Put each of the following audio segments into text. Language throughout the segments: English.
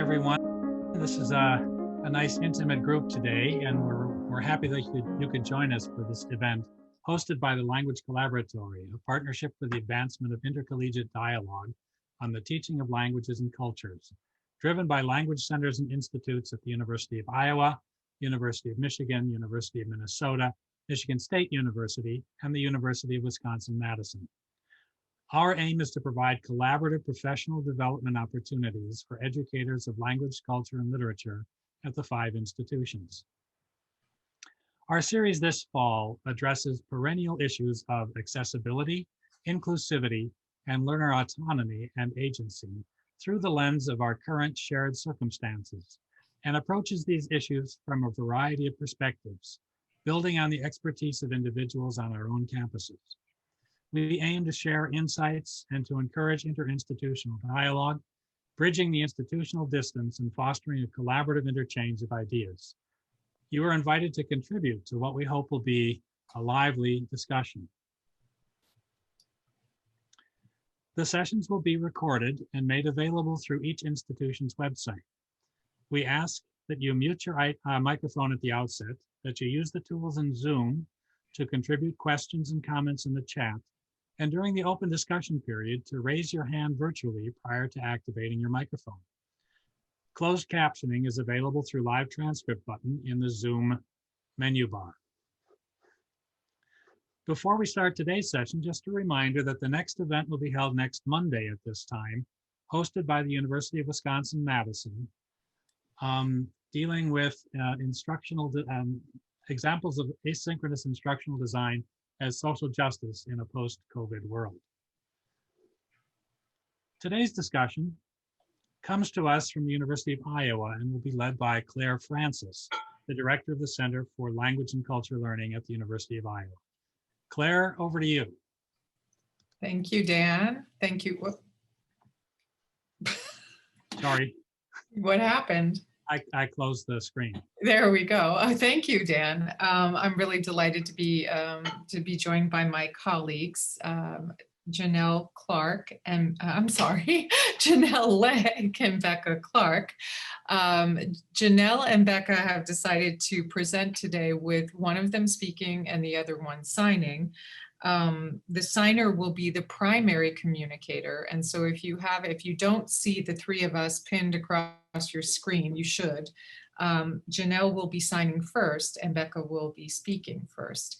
everyone. This is a nice intimate group today, and we're happy that you could join us for this event hosted by the Language Collaboratory, a partnership for the advancement of intercollegiate dialogue on the teaching of languages and cultures, driven by language centers and institutes at the University of Iowa, University of Michigan, University of Minnesota, Michigan State University, and the University of Wisconsin-Madison. Our aim is to provide collaborative professional development opportunities for educators of language, culture, and literature at the 5 institutions. Our series this fall addresses perennial issues of accessibility, inclusivity, and learner autonomy and agency through the lens of our current shared circumstances, and approaches these issues from a variety of perspectives, building on the expertise of individuals on our own campuses. We aim to share insights and to encourage interinstitutional dialogue, bridging the institutional distance and fostering a collaborative interchange of ideas. You are invited to contribute to what we hope will be a lively discussion. The sessions will be recorded and made available through each institution's website. We ask that you mute your microphone at the outset, that you use the tools in Zoom to contribute questions and comments in the chat, and during the open discussion period to raise your hand virtually prior to activating your microphone. Closed captioning is available through live transcript button in the Zoom menu bar. Before we start today's session, just a reminder that the next event will be held next Monday at this time, hosted by the University of Wisconsin-Madison, dealing with examples of asynchronous instructional design as social justice in a post-COVID world. Today's discussion comes to us from the University of Iowa and will be led by Claire Francis, the director of the Center for Language and Culture Learning at the University of Iowa. Claire, over to you. Thank you, Dan. Thank you. Sorry. What happened? I closed the screen. There we go. Thank you, Dan. I'm really delighted to be joined by my colleagues, Janelle Clark and Janelle Legg and Becca Clark. Janelle and Becca have decided to present today with one of them speaking and the other one signing. The signer will be the primary communicator, and so if you don't see the 3 of us pinned across your screen, you should. Janelle will be signing first and Becca will be speaking first.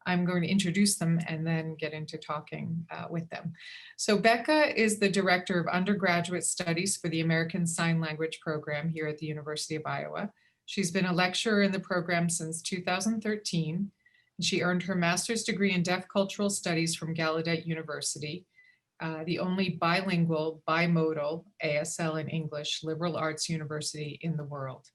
I'm going to introduce them and then get into talking with them. So Becca is the Director of Undergraduate Studies for the American Sign Language program here at the University of Iowa. She's been a lecturer in the program since 2013. She earned her master's degree in Deaf Cultural Studies from Gallaudet University, the only bilingual, bimodal ASL in English liberal arts university in the world.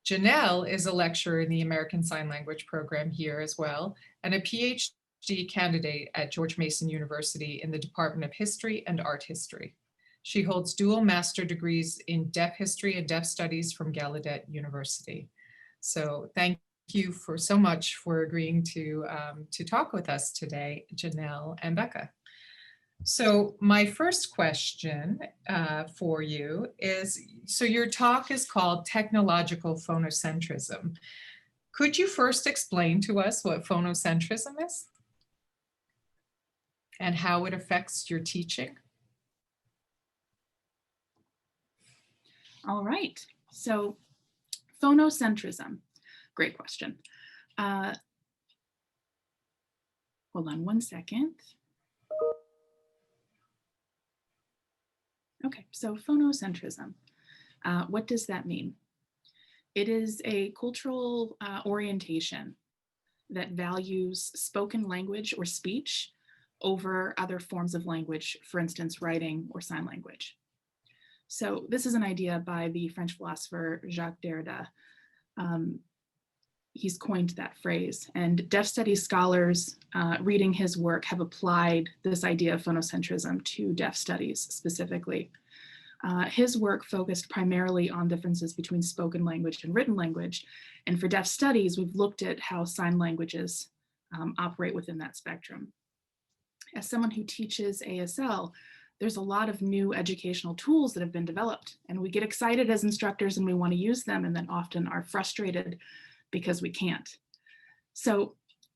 Janelle is a lecturer in the American Sign Language program here as well, and a PhD candidate at George Mason University in the Department of History and Art History. She holds dual master degrees in Deaf History and Deaf Studies from Gallaudet University. So thank you so much for agreeing to talk with us today, Janelle and Becca. So my first question for you is, so your talk is called Technological Phonocentrism. Could you first explain to us what phonocentrism is and how it affects your teaching? All right, so phonocentrism, great question. Hold on one second. Okay, so phonocentrism, what does that mean? It is a cultural orientation that values spoken language or speech over other forms of language, for instance, writing or sign language. So this is an idea by the French philosopher Jacques Derrida. He's coined that phrase, and deaf studies scholars reading his work have applied this idea of phonocentrism to deaf studies specifically. His work focused primarily on differences between spoken language and written language, and for deaf studies, we've looked at how sign languages operate within that spectrum. As someone who teaches ASL, there's a lot of new educational tools that have been developed, and we get excited as instructors and we want to use them, and then often are frustrated because we can't. So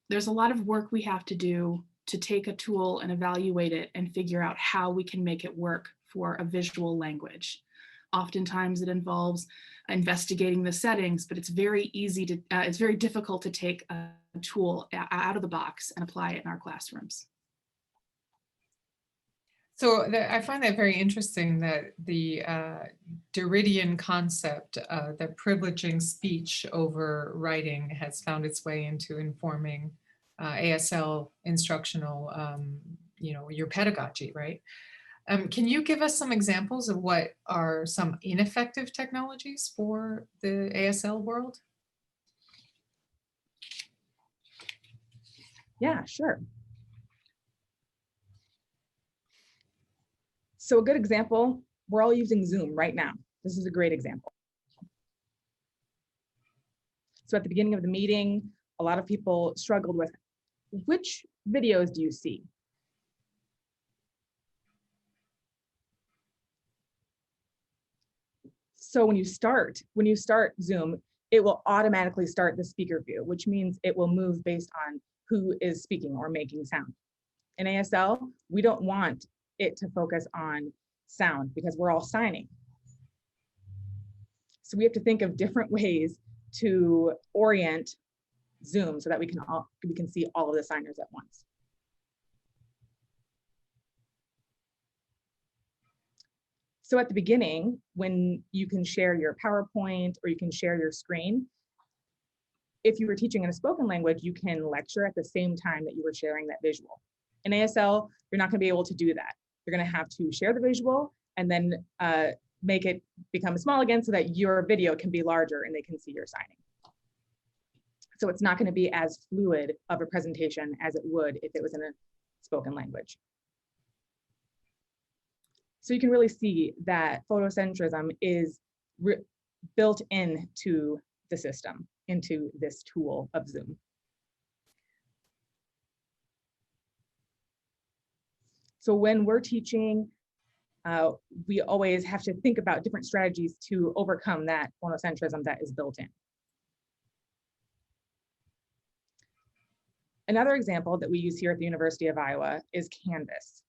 there's a lot of work we have to do to take a tool and evaluate it and figure out how we can make it work for a visual language. Oftentimes it involves investigating the settings, but it's very difficult to take a tool out of the box and apply it in our classrooms. So I find that very interesting that the Derridian concept that privileging speech over writing has found its way into informing ASL instructional, your pedagogy, right? Can you give us some examples of what are some ineffective technologies for the ASL world? Yeah, sure. So a good example, we're all using Zoom right now. This is a great example. So at the beginning of the meeting, a lot of people struggled with, which videos do you see? So when you start Zoom, it will automatically start the speaker view, which means it will move based on who is speaking or making sound. In ASL, we don't want it to focus on sound because we're all signing. So we have to think of different ways to orient Zoom so that we can see all of the signers at once. So at the beginning, when you can share your PowerPoint or you can share your screen, if you were teaching in a spoken language, you can lecture at the same time that you were sharing that visual. In ASL, you're not going to be able to do that. You're going to have to share the visual and then make it become small again so that your video can be larger and they can see your signing. So it's not going to be as fluid of a presentation as it would if it was in a spoken language. So you can really see that phonocentrism is built into the system, into this tool of Zoom. So when we're teaching, we always have to think about different strategies to overcome that phonocentrism that is built in. Another example that we use here at the University of Iowa is Canvas.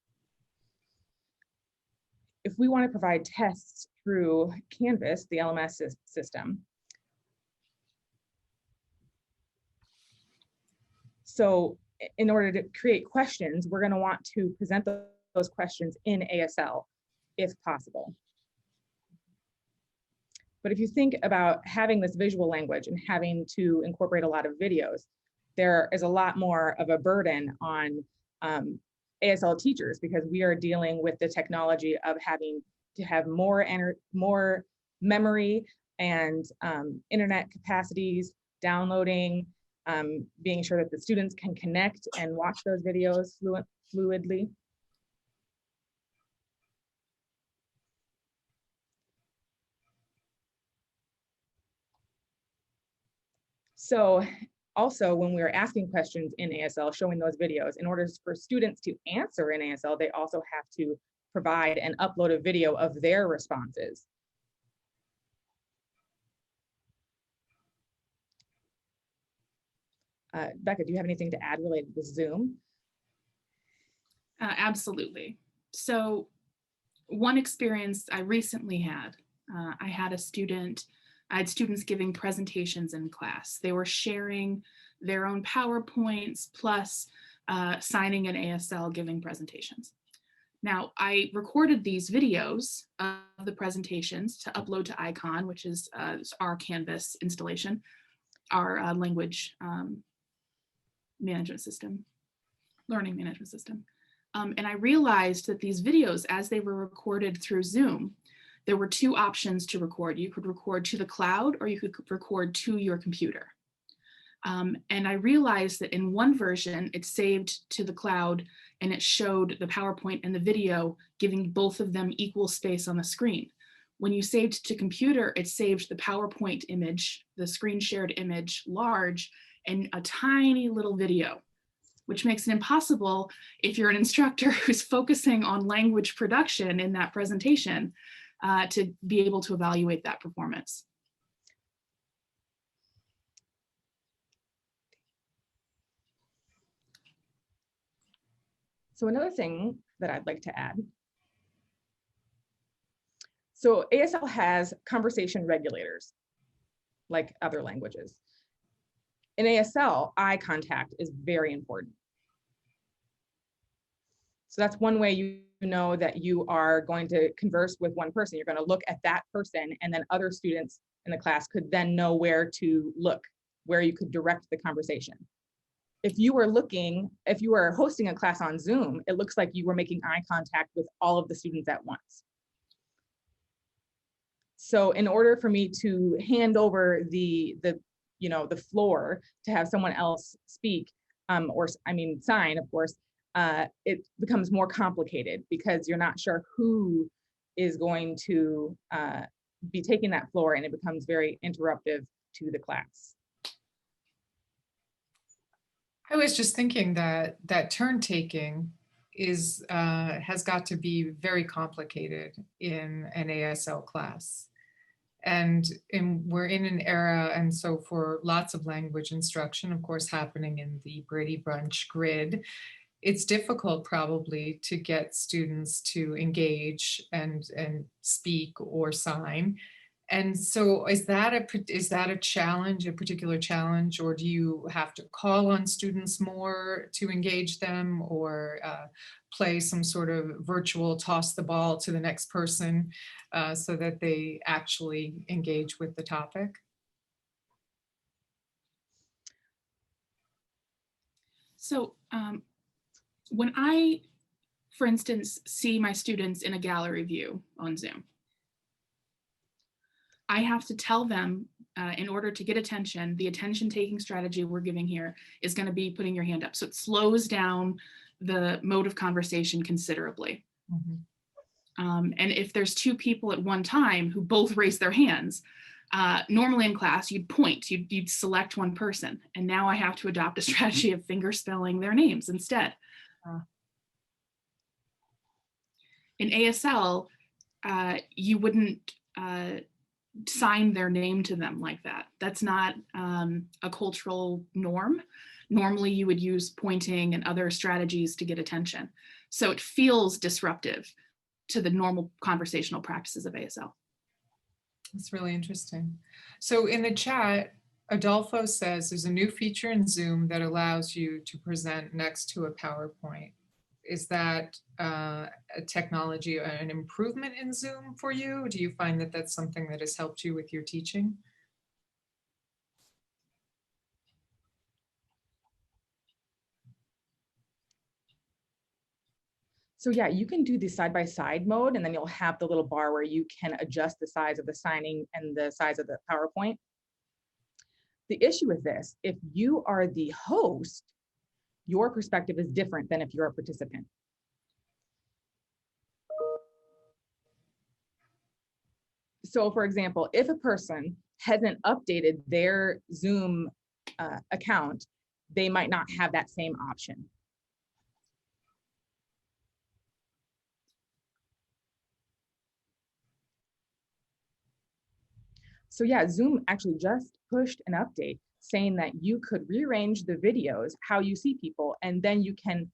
If we want to provide tests through Canvas, the LMS system, so in order to create questions, we're going to want to present those questions in ASL, if possible. But if you think about having this visual language and having to incorporate a lot of videos, there is a lot more of a burden on ASL teachers because we are dealing with the technology of having to have more memory and internet capacities, downloading, being sure that the students can connect and watch those videos fluidly. So also when we are asking questions in ASL, showing those videos, in order for students to answer in ASL, they also have to provide and upload a video of their responses. Becca, do you have anything to add related to Zoom? Absolutely. So one experience I recently had, I had students giving presentations in class. They were sharing their own PowerPoints plus signing an ASL giving presentations. Now, I recorded these videos of the presentations to upload to Icon, which is our Canvas installation, our language management system, learning management system. And I realized that these videos, as they were recorded through Zoom, there were two options to record. You could record to the cloud or you could record to your computer. And I realized that in one version, it saved to the cloud and it showed the PowerPoint and the video, giving both of them equal space on the screen. When you saved to computer, it saved the PowerPoint image, the screen shared image large, and a tiny little video, which makes it impossible if you're an instructor who's focusing on language production in that presentation to be able to evaluate that performance. So another thing that I'd like to add. So ASL has conversation regulators, like other languages. In ASL, eye contact is very important. So that's one way you know that you are going to converse with one person. You're going to look at that person, and then other students in the class could then know where to look, where you could direct the conversation. If you were hosting a class on Zoom, it looks like you were making eye contact with all of the students at once. So in order for me to hand over the floor to have someone else speak, sign, of course, it becomes more complicated because you're not sure who is going to be taking that floor, and it becomes very interruptive to the class. I was just thinking that turn taking has got to be very complicated in an ASL class. And we're in an era, and so for lots of language instruction, of course, happening in the Brady Bunch grid, it's difficult probably to get students to engage and speak or sign. And so is that a challenge, a particular challenge, or do you have to call on students more to engage them, or play some sort of virtual toss the ball to the next person so that they actually engage with the topic? So when I, for instance, see my students in a gallery view on Zoom, I have to tell them in order to get attention, the attention taking strategy we're giving here is going to be putting your hand up. So it slows down the mode of conversation considerably. Mm-hmm. And if there's two people at one time who both raise their hands, normally in class, you'd point, you'd select one person. And now I have to adopt a strategy of finger spelling their names instead. In ASL, you wouldn't sign their name to them like that. That's not a cultural norm. Normally you would use pointing and other strategies to get attention. So it feels disruptive to the normal conversational practices of ASL. That's really interesting. So in the chat, Adolfo says there's a new feature in Zoom that allows you to present next to a PowerPoint. Is that a technology, an improvement in Zoom for you? Do you find that that's something that has helped you with your teaching? So yeah, you can do the side-by-side mode, and then you'll have the little bar where you can adjust the size of the signing and the size of the PowerPoint. The issue with this, if you are the host, your perspective is different than if you're a participant. So for example, if a person hasn't updated their Zoom account, they might not have that same option. So yeah, Zoom actually just pushed an update saying that you could rearrange the videos, how you see people, and then you can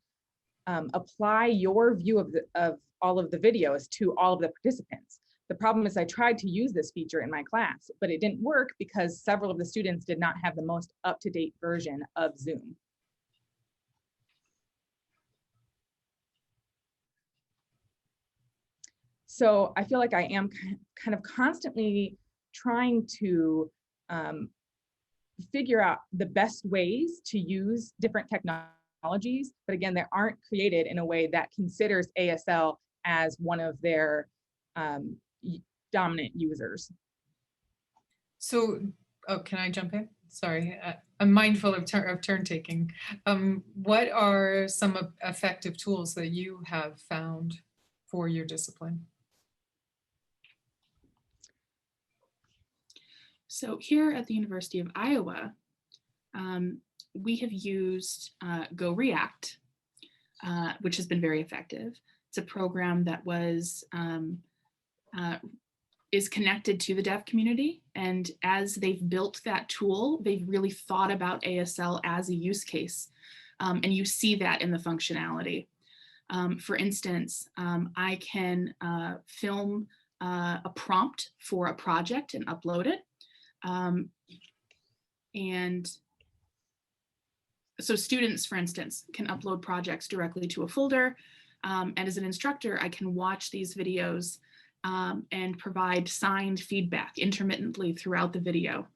apply your view of all of the videos to all of the participants. The problem is I tried to use this feature in my class, but it didn't work because several of the students did not have the most up-to-date version of Zoom. So I feel like I am kind of constantly trying to figure out the best ways to use different technologies, but again, they aren't created in a way that considers ASL as one of their dominant users. So, oh, can I jump in? Sorry, I'm mindful of turn taking. What are some effective tools that you have found for your discipline? So here at the University of Iowa, we have used Go React, which has been very effective. It's a program that is connected to the deaf community. And as they've built that tool, they've really thought about ASL as a use case. And you see that in the functionality. For instance, I can film a prompt for a project and upload it. And so students, for instance, can upload projects directly to a folder. And as an instructor, I can watch these videos and provide signed feedback intermittently throughout the video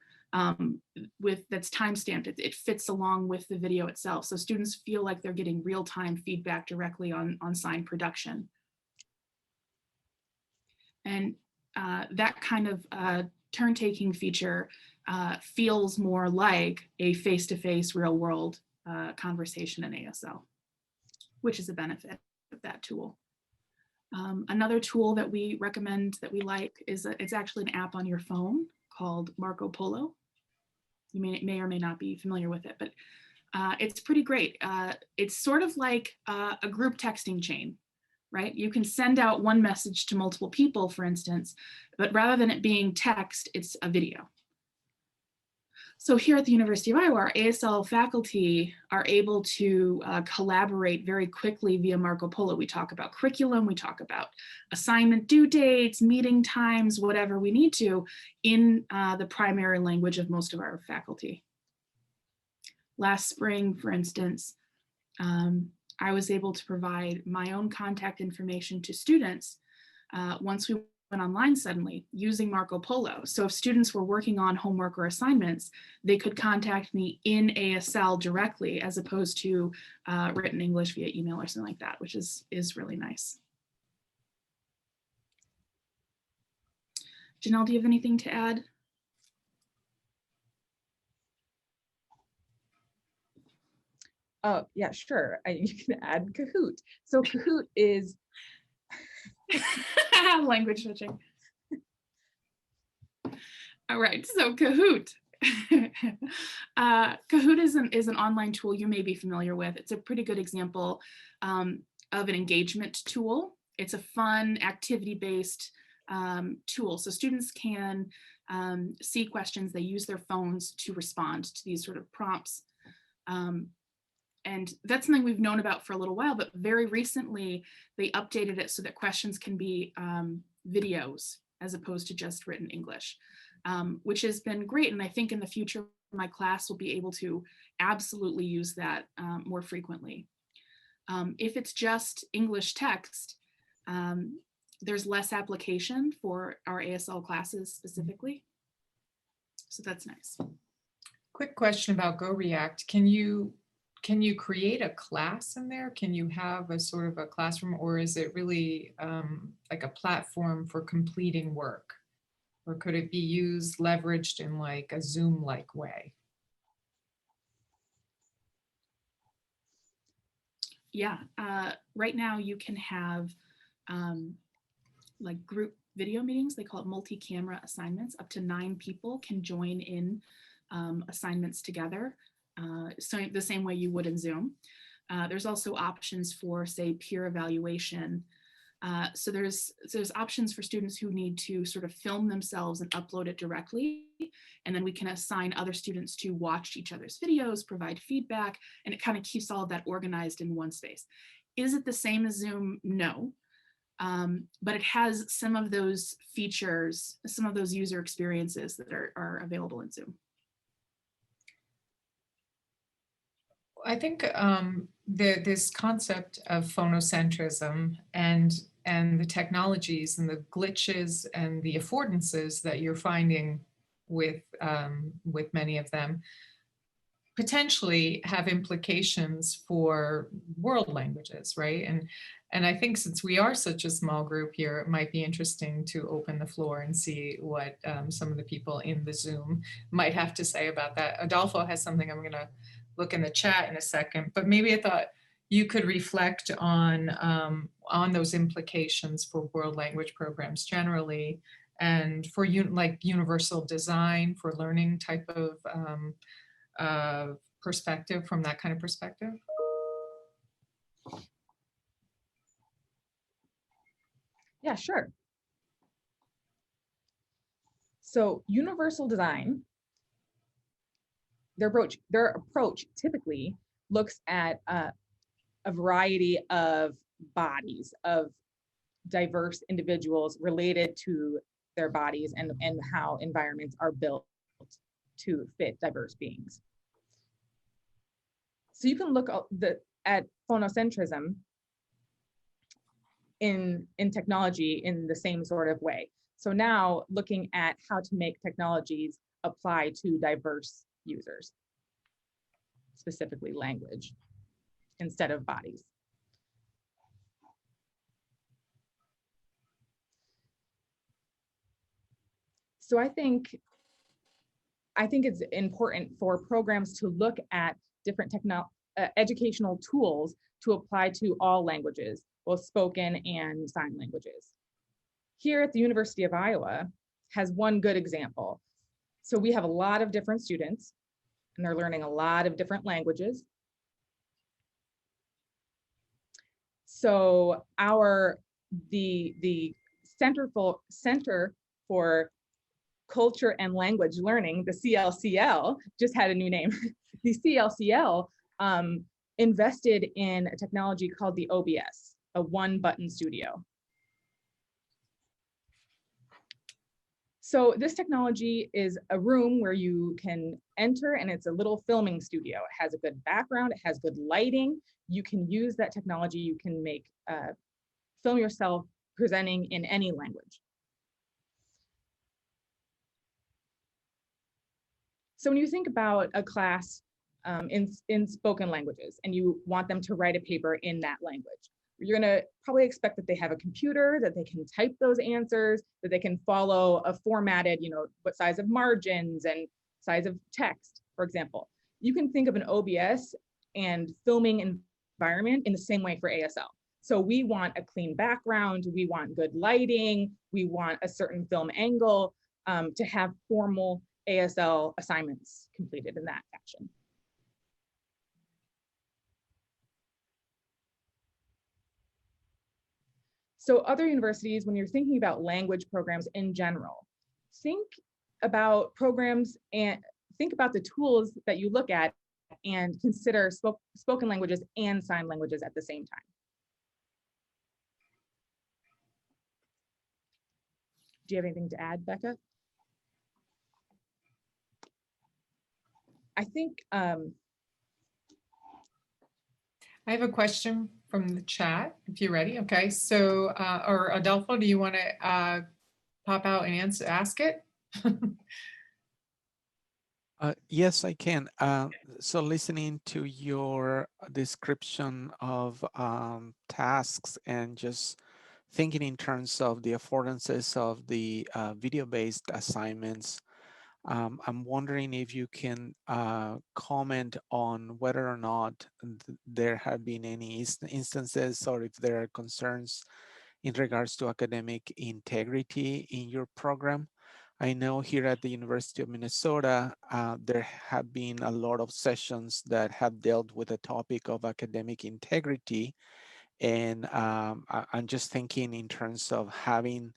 that's time-stamped. It fits along with the video itself. So students feel like they're getting real-time feedback directly on signed production. And that kind of turn-taking feature feels more like a face-to-face real-world conversation in ASL, which is a benefit of that tool. Another tool that we recommend that we like is it's actually an app on your phone called Marco Polo. You may or may not be familiar with it, but it's pretty great. It's sort of like a group texting chain, right? You can send out one message to multiple people, for instance, but rather than it being text, it's a video. So here at the University of Iowa, our ASL faculty are able to collaborate very quickly via Marco Polo. We talk about curriculum, we talk about assignment due dates, meeting times, whatever we need to in the primary language of most of our faculty. Last spring, for instance, I was able to provide my own contact information to students once we went online suddenly using Marco Polo. So if students were working on homework or assignments, they could contact me in ASL directly as opposed to written English via email or something like that, which is really nice. Janelle, do you have anything to add? Oh, yeah, sure. You can add Kahoot. So Kahoot is language switching. All right, so Kahoot. Kahoot is an online tool you may be familiar with. It's a pretty good example of an engagement tool. It's a fun activity-based tool. So students can see questions, they use their phones to respond to these sort of prompts. And that's something we've known about for a little while, but very recently they updated it so that questions can be videos as opposed to just written English, which has been great. And I think in the future, my class will be able to absolutely use that more frequently. If it's just English text, there's less application for our ASL classes specifically. So that's nice. Quick question about Go React. Can you create a class in there? Can you have a sort of a classroom, or is it really like a platform for completing work? Or could it be used, leveraged in like a Zoom-like way? Yeah, right now you can have like group video meetings. They call it multi-camera assignments. Up to 9 people can join in assignments together. So the same way you would in Zoom. There's also options for, say, peer evaluation. So there's options for students who need to sort of film themselves and upload it directly. And then we can assign other students to watch each other's videos, provide feedback, and it kind of keeps all of that organized in one space. Is it the same as Zoom? No. But it has some of those features, some of those user experiences that are available in Zoom. I think this concept of phonocentrism and the technologies and the glitches and the affordances that you're finding with many of them potentially have implications for world languages, right? And I think since we are such a small group here, it might be interesting to open the floor and see what some of the people in the Zoom might have to say about that. Adolfo has something I'm going to look in the chat in a second, but maybe I thought you could reflect on those implications for world language programs generally, and for like universal design for learning type of perspective, from that kind of perspective? Yeah, sure. So universal design, their approach typically looks at a variety of bodies of diverse individuals related to their bodies and how environments are built to fit diverse beings. So you can look at phonocentrism in technology in the same sort of way. So now looking at how to make technologies apply to diverse users, specifically language, instead of bodies. So I think it's important for programs to look at different educational tools to apply to all languages, both spoken and sign languages. Here at the University of Iowa has one good example. So we have a lot of different students and they're learning a lot of different languages. So the Center for Culture and Language Learning, the CLCL, just had a new name. The CLCL invested in a technology called the OBS, a one-button studio. So this technology is a room where you can enter and it's a little filming studio. It has a good background, it has good lighting. You can use that technology, you can film yourself presenting in any language. So when you think about a class in spoken languages and you want them to write a paper in that language, you're gonna probably expect that they have a computer, that they can type those answers, that they can follow a formatted, what size of margins and size of text, for example. You can think of an OBS and filming environment in the same way for ASL. So we want a clean background, we want good lighting, we want a certain film angle to have formal ASL assignments completed in that fashion. So other universities, when you're thinking about language programs in general, think about programs and think about the tools that you look at and consider spoken languages and sign languages at the same time. Do you have anything to add, Becca? I think I have a question from the chat, if you're ready. Okay, so, or Adolfo, do you want to pop out and ask it? Yes, I can. So listening to your description of tasks and just thinking in terms of the affordances of the video-based assignments, I'm wondering if you can comment on whether or not there have been any instances or if there are concerns in regards to academic integrity in your program. I know here at the University of Minnesota, there have been a lot of sessions that have dealt with the topic of academic integrity. And I'm just thinking in terms of having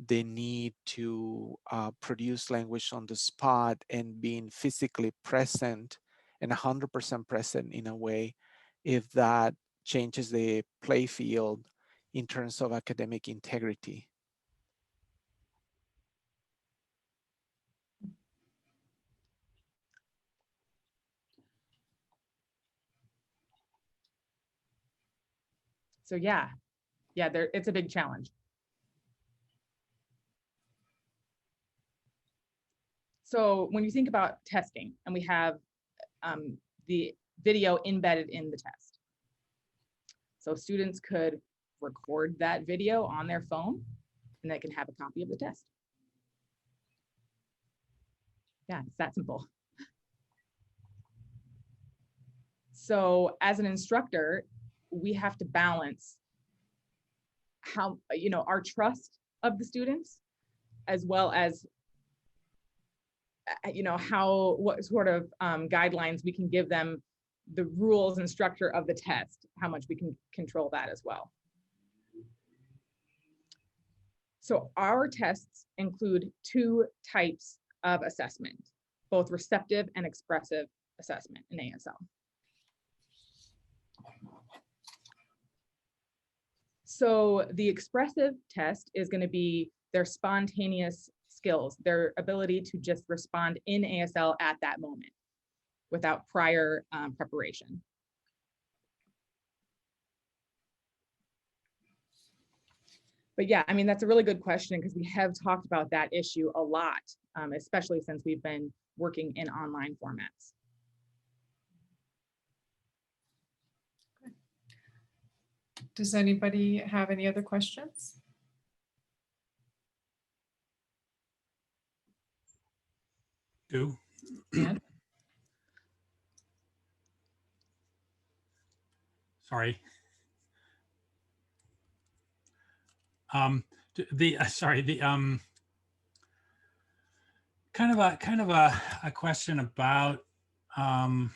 the need to produce language on the spot and being physically present and 100% present in a way, if that changes the play field in terms of academic integrity. so. Yeah, it's a big challenge. So when you think about testing, and we have the video embedded in the test. So students could record that video on their phone and they can have a copy of the test. Yeah, it's that simple. So as an instructor, we have to balance how, our trust of the students, as well as what sort of guidelines we can give them, the rules and structure of the test, how much we can control that as well. So our tests include two types of assessment, both receptive and expressive assessment in ASL. So the expressive test is going to be their spontaneous skills, their ability to just respond in ASL at that moment without prior preparation. But yeah, I mean, that's a really good question because we have talked about that issue a lot, especially since we've been working in online formats. Does anybody have any other questions? Do. Dan? Sorry. Kind of a question about, I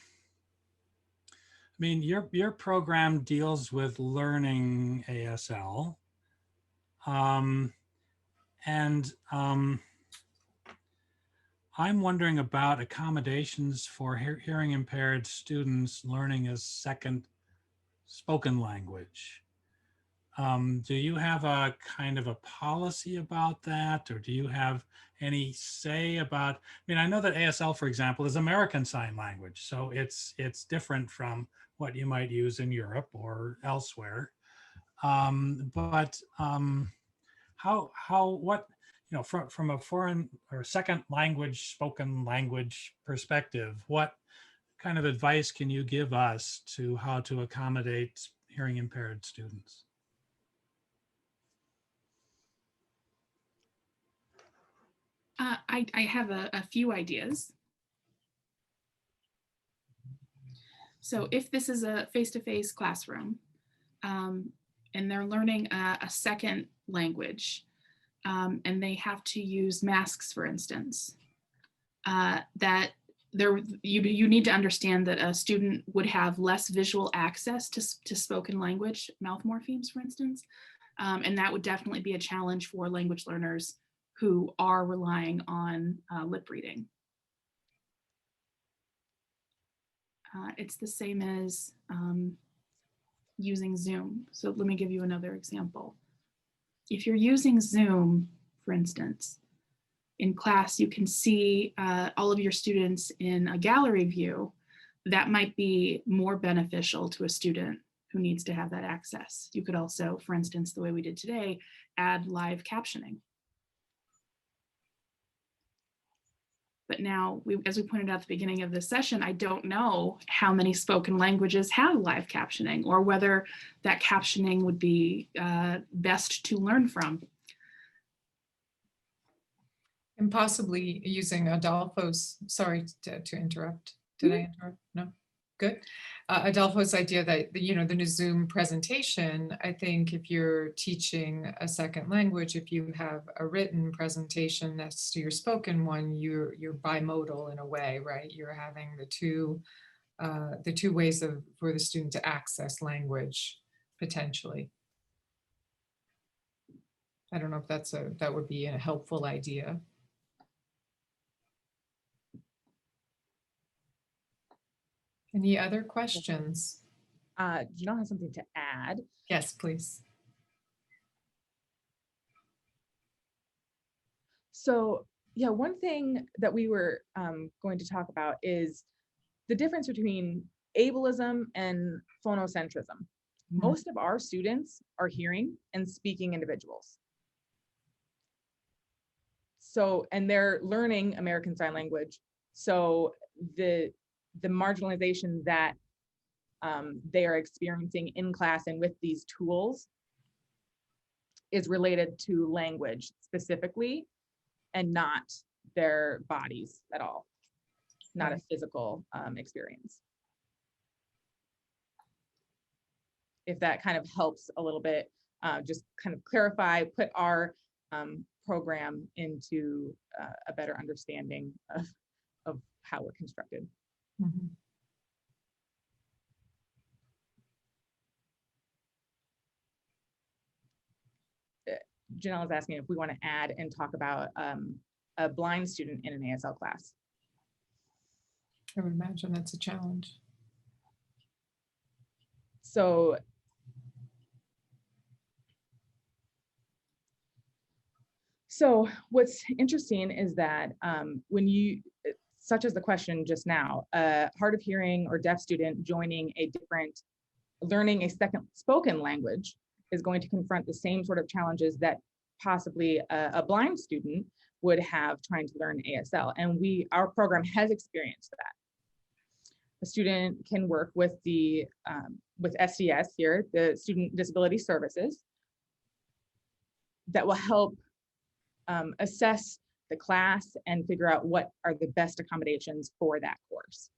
mean, your program deals with learning ASL, and I'm wondering about accommodations for hearing impaired students learning a second spoken language. Do you have a kind of a policy about that, or do you have any say about, I mean, I know that ASL, for example, is American Sign Language, so it's different from what you might use in Europe or elsewhere. What, you know, from a foreign or second language, spoken language perspective, what kind of advice can you give us to how to accommodate hearing impaired students? I have a few ideas. So if this is a face-to-face classroom and they're learning a second language and they have to use masks, for instance, you need to understand that a student would have less visual access to spoken language, mouth morphemes, for instance, and that would definitely be a challenge for language learners who are relying on lip reading. It's the same as using Zoom. So let me give you another example. If you're using Zoom, for instance, in class, you can see all of your students in a gallery view. That might be more beneficial to a student who needs to have that access. You could also, for instance, the way we did today, add live captioning. But now, as we pointed out at the beginning of this session, I don't know how many spoken languages have live captioning or whether that captioning would be best to learn from. And possibly using Adolfo's, sorry to interrupt. Did I interrupt? No? Good. Adolfo's idea that, you know, the Zoom presentation, I think if you're teaching a second language, if you have a written presentation next to your spoken one, you're bimodal in a way, right? You're having the two ways for the student to access language potentially. I don't know if that would be a helpful idea. Any other questions? Janelle has something to add. Yes, please. So yeah, one thing that we were going to talk about is the difference between ableism and phonocentrism. Most of our students are hearing and speaking individuals. So, and they're learning American Sign Language. So the marginalization that they are experiencing in class and with these tools is related to language specifically and not their bodies at all, not a physical experience. If that kind of helps a little bit, just kind of clarify, put our program into a better understanding of of how we're constructed. Mhm. Janelle is asking if we want to add and talk about a blind student in an ASL class. I would imagine that's a challenge. So what's interesting is that when you, such as the question just now, a hard of hearing or deaf student joining a different, learning a second spoken language is going to confront the same sort of challenges that possibly a blind student would have trying to learn ASL. And our program has experienced that. A student can work with with SDS here, the Student Disability Services, that will help assess the class and figure out what are the best accommodations for that course.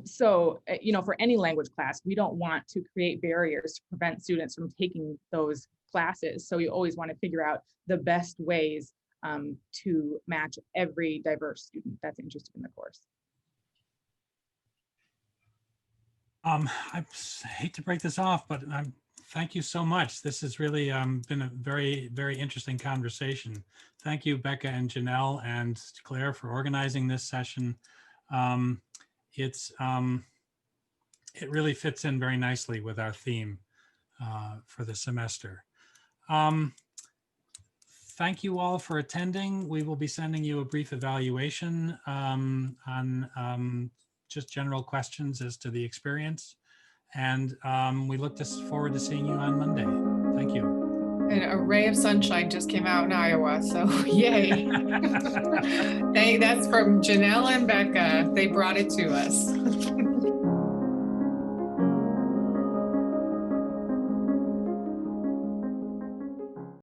So, for any language class, we don't want to create barriers to prevent students from taking those classes. So you always want to figure out the best ways to match every diverse student that's interested in the course. I hate to break this off, but thank you so much. This has really been a very, very interesting conversation. Thank you, Becca and Janelle and Claire, for organizing this session. It really fits in very nicely with our theme for the semester. Thank you all for attending. We will be sending you a brief evaluation on just general questions as to the experience. And we look forward to seeing you on Monday. Thank you. And a ray of sunshine just came out in Iowa, so yay. That's from Janelle and Becca. They brought it to us.